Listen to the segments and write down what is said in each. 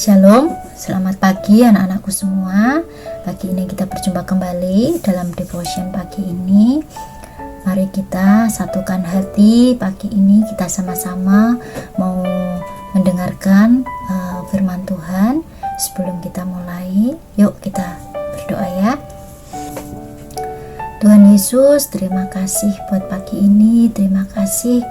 Shalom, selamat pagi anak-anakku semua. Pagi ini kita berjumpa kembali dalam devotion pagi ini. Mari kita satukan hati. Pagi ini kita sama-sama mau mendengarkan firman Tuhan. Sebelum kita mulai, yuk kita berdoa ya. Tuhan Yesus, terima kasih buat pagi ini. Terima kasih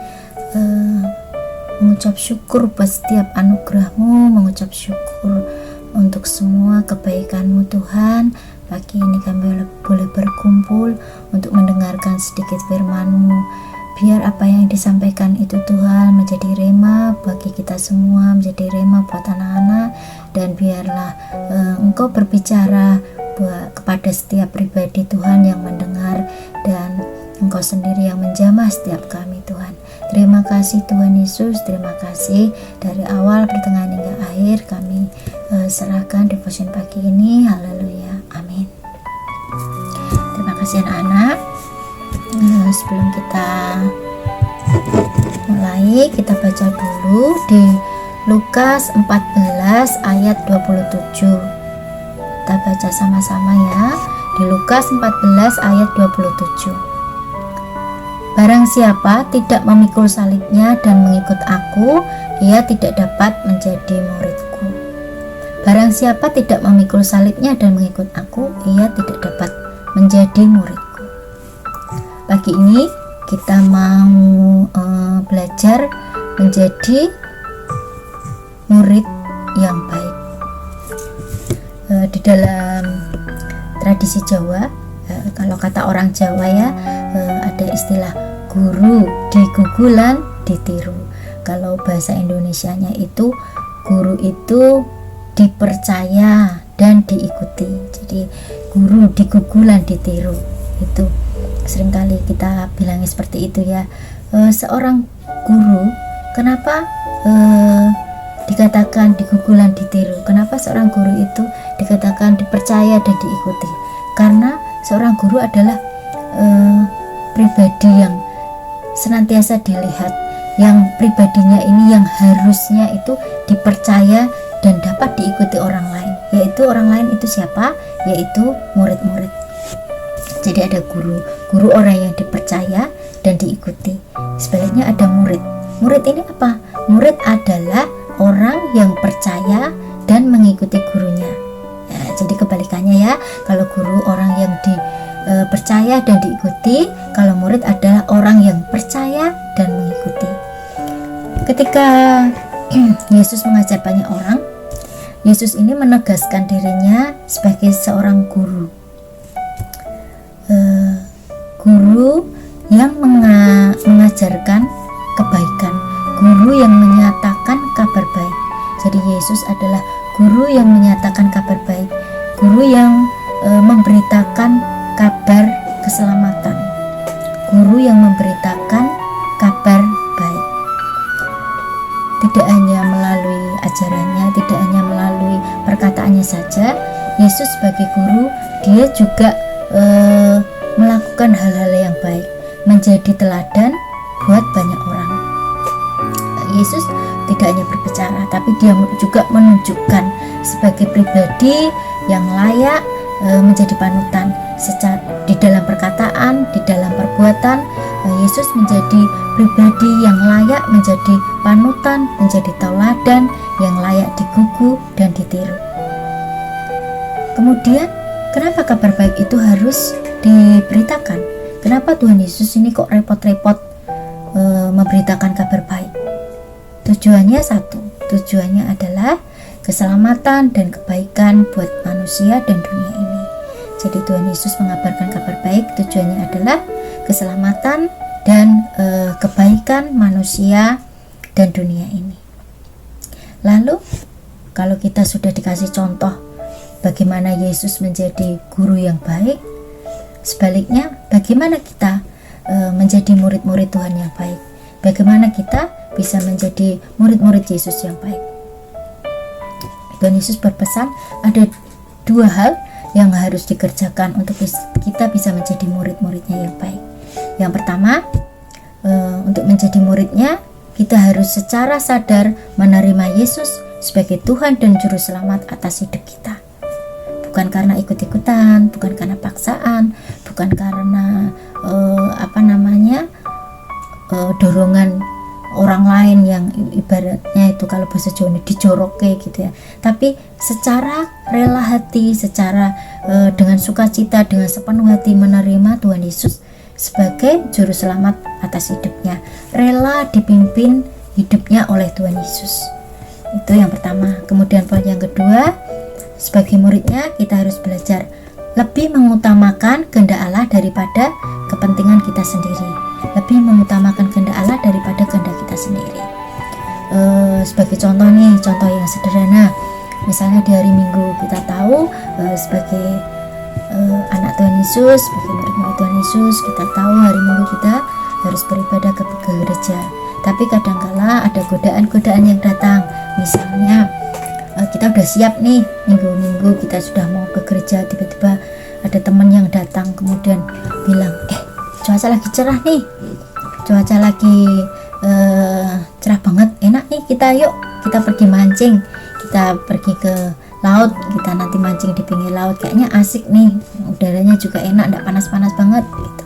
mengucap syukur buat setiap anugerah-Mu, mengucap syukur untuk semua kebaikan-Mu Tuhan. Pagi ini kami boleh berkumpul untuk mendengarkan sedikit firman-Mu. Biar apa yang disampaikan itu Tuhan menjadi rema bagi kita semua, menjadi rema buat anak-anak, dan biarlah Engkau berbicara kepada setiap pribadi Tuhan yang mendengar, dan Engkau sendiri yang menjamah setiap kami Tuhan. Terima kasih Tuhan Yesus, terima kasih dari awal, pertengahan hingga akhir kami serahkan devotion pagi ini. Haleluya, amin. Terima kasih anak-anak. Sebelum kita mulai, kita baca dulu di Lukas 14 ayat 27. Kita baca sama-sama ya, di Lukas 14 ayat 27. Barang siapa tidak memikul salibnya dan mengikut aku, ia tidak dapat menjadi muridku. Barang siapa tidak memikul salibnya dan mengikut aku, ia tidak dapat menjadi muridku. Pagi ini kita mau belajar menjadi murid yang baik. Di dalam tradisi Jawa, kalau kata orang Jawa ya, ada istilah guru digugulan ditiru. Kalau bahasa Indonesianya itu guru itu dipercaya dan diikuti. Jadi guru digugulan ditiru, itu seringkali kita bilangnya seperti itu ya. Seorang guru, kenapa dikatakan digugulan ditiru? Kenapa seorang guru itu dikatakan dipercaya dan diikuti? Karena seorang guru adalah pribadi yang senantiasa dilihat, yang pribadinya ini yang harusnya itu dipercaya dan dapat diikuti orang lain. Yaitu orang lain itu siapa? Yaitu murid-murid. Jadi ada guru orang yang dipercaya dan diikuti. Sebaliknya ada murid. Murid ini apa? Murid adalah orang yang percaya dan mengikuti gurunya. Ya, jadi kebalikannya ya. Kalau guru orang yang percaya dan diikuti, kalau murid adalah orang yang percaya dan mengikuti. Ketika Yesus mengajar banyak orang, Yesus ini menegaskan dirinya sebagai seorang guru. Guru yang mengajarkan kebaikan, guru yang menyatakan kabar baik. Jadi Yesus adalah guru yang menyatakan kabar baik, guru yang memberitakan kabar keselamatan, guru yang memberitakan kabar baik. Tidak hanya melalui ajarannya, tidak hanya melalui perkataannya saja, Yesus sebagai guru, dia juga melakukan hal-hal yang baik, menjadi teladan buat banyak orang. Yesus tidak hanya berbicara, tapi dia juga menunjukkan sebagai pribadi yang layak menjadi panutan. Secara di dalam perkataan, di dalam perbuatan, Yesus menjadi pribadi yang layak menjadi panutan, menjadi tauladan yang layak digugu dan ditiru. Kemudian, kenapa kabar baik itu harus diberitakan? Kenapa Tuhan Yesus ini kok repot-repot memberitakan kabar baik? Tujuannya satu, tujuannya adalah keselamatan dan kebaikan buat manusia dan dunia ini. Jadi Tuhan Yesus mengabarkan kabar baik, tujuannya adalah keselamatan dan kebaikan manusia dan dunia ini. Lalu kalau kita sudah dikasih contoh bagaimana Yesus menjadi guru yang baik, sebaliknya bagaimana kita menjadi murid-murid Tuhan yang baik? Bagaimana kita bisa menjadi murid-murid Yesus yang baik? Tuhan Yesus berpesan ada dua hal yang harus dikerjakan untuk kita bisa menjadi murid-muridnya yang baik. Yang pertama, untuk menjadi muridnya, kita harus secara sadar menerima Yesus sebagai Tuhan dan Juru Selamat atas hidup kita. Bukan karena ikut-ikutan, bukan karena paksaan, bukan karena dorongan orang lain yang ibaratnya itu kalau bahasa Jawa dijoroke gitu ya, tapi secara rela hati, secara dengan sukacita, dengan sepenuh hati menerima Tuhan Yesus sebagai Juru Selamat atas hidupnya, rela dipimpin hidupnya oleh Tuhan Yesus. Itu yang pertama. Kemudian poin yang kedua, sebagai muridnya kita harus belajar lebih mengutamakan kehendak Allah daripada kepentingan kita sendiri, lebih mengutamakan kehendak Allah daripada kehendak kita sendiri. Sebagai contoh nih, contoh yang sederhana, misalnya di hari Minggu kita tahu sebagai anak Tuhan Yesus, sebagai murid-murid Tuhan Yesus, kita tahu hari Minggu kita harus beribadah ke gereja. Tapi kadangkala ada godaan-godaan yang datang. Misalnya kita udah siap nih, minggu-minggu kita sudah mau ke gereja, tiba-tiba ada teman yang datang kemudian bilang, cuaca lagi cerah nih, cuaca lagi cerah banget, enak nih, kita pergi mancing, kita pergi ke laut, kita nanti mancing di pinggir laut, kayaknya asik nih, udaranya juga enak, enggak panas-panas banget gitu.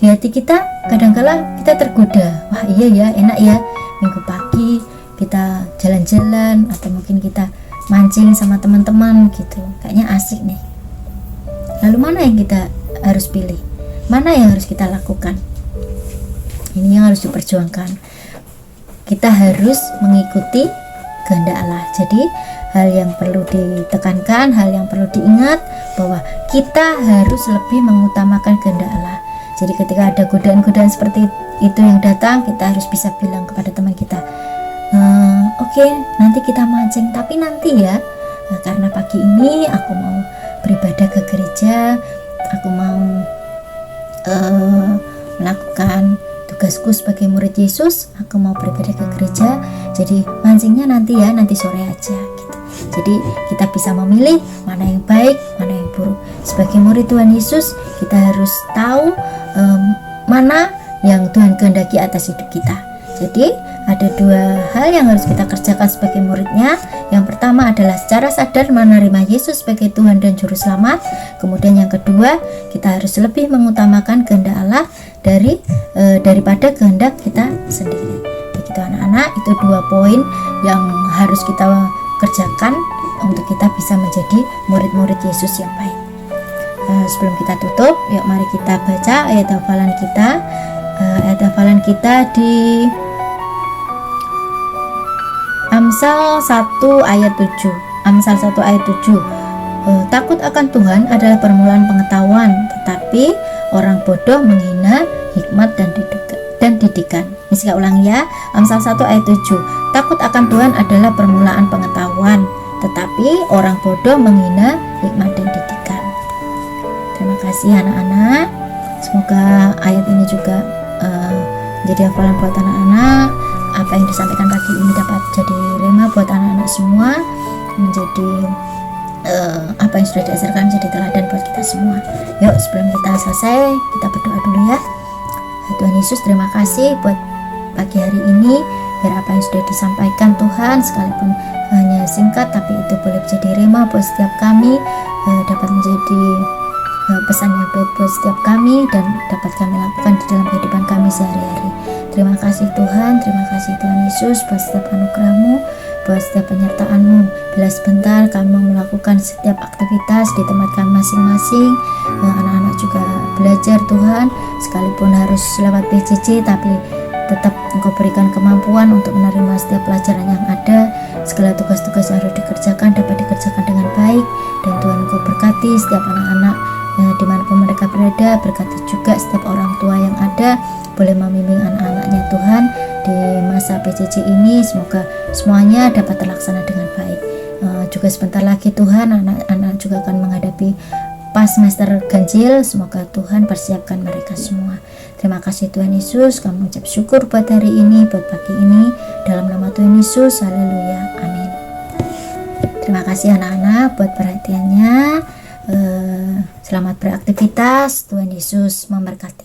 Di hati kita kadang-kala kita tergoda, wah iya ya, enak ya, minggu pagi kita jalan-jalan atau mungkin kita mancing sama teman-teman gitu, kayaknya asik nih. Lalu mana yang kita harus pilih? Mana yang harus kita lakukan? Ini yang harus diperjuangkan. Kita harus mengikuti kehendak Allah. Jadi hal yang perlu ditekankan, hal yang perlu diingat bahwa kita harus lebih mengutamakan kehendak Allah. Jadi ketika ada godaan-godaan seperti itu yang datang, kita harus bisa bilang kepada teman kita, oke, nanti kita mancing, tapi nanti ya, karena pagi ini aku mau beribadah ke gereja, aku mau melakukan tugasku sebagai murid Yesus, aku mau beribadah ke gereja, jadi mancingnya nanti ya, nanti sore aja gitu. Jadi kita bisa memilih mana yang baik, mana yang buruk. Sebagai murid Tuhan Yesus, kita harus tahu mana yang Tuhan kehendaki atas hidup kita. Jadi ada dua hal yang harus kita kerjakan sebagai muridnya. Yang pertama adalah secara sadar menerima Yesus sebagai Tuhan dan Juru Selamat. Kemudian yang kedua, kita harus lebih mengutamakan kehendak Allah daripada kehendak kita sendiri. Begitu anak-anak, itu dua poin yang harus kita kerjakan untuk kita bisa menjadi murid-murid Yesus yang baik. Sebelum kita tutup, yuk mari kita baca ayat hafalan kita. Ayat hafalan kita di Amsal 1 ayat 7. Amsal 1 ayat 7. Takut akan Tuhan adalah permulaan pengetahuan, tetapi orang bodoh menghina hikmat dan didikan. Ini saya ulang ya. Amsal 1 ayat 7. Takut akan Tuhan adalah permulaan pengetahuan, tetapi orang bodoh menghina hikmat dan didikan. Terima kasih anak-anak. Semoga ayat ini juga jadi hafalan buat anak-anak. Apa yang disampaikan pagi ini dapat jadi rema buat anak-anak semua, menjadi apa yang sudah diajarkan jadi teladan buat kita semua. Yuk sebelum kita selesai, kita berdoa dulu ya. Tuhan Yesus, terima kasih buat pagi hari ini, biar apa yang sudah disampaikan Tuhan, sekalipun hanya singkat tapi itu boleh menjadi rema buat setiap kami, dapat menjadi pesan yang baik buat setiap kami dan dapat kami lakukan di dalam kehidupan kami sehari-hari. Terima kasih Tuhan, terima kasih Tuhan Yesus buat setiap anugerah-Mu, buat setiap penyertaan-Mu. Bila sebentar kami melakukan setiap aktivitas di tempat kami masing-masing, anak-anak juga belajar Tuhan, sekalipun harus lewat PJJ tapi tetap Engkau berikan kemampuan untuk menerima setiap pelajaran yang ada. Segala tugas-tugas yang harus dikerjakan dapat dikerjakan dengan baik, dan Tuhan Engkau berkati setiap anak-anak dimanapun mereka berada. Berkati juga setiap orang tua yang ada, boleh membimbing anak-anaknya Tuhan di masa PJJ ini. Semoga semuanya dapat terlaksana dengan baik. Juga sebentar lagi Tuhan, anak-anak juga akan menghadapi pas semester ganjil. Semoga Tuhan persiapkan mereka semua. Terima kasih Tuhan Yesus, kami ucap syukur buat hari ini, buat pagi ini, dalam nama Tuhan Yesus, haleluya, amin. Terima kasih anak-anak buat perhatiannya. Selamat beraktivitas, Tuhan Yesus memberkati.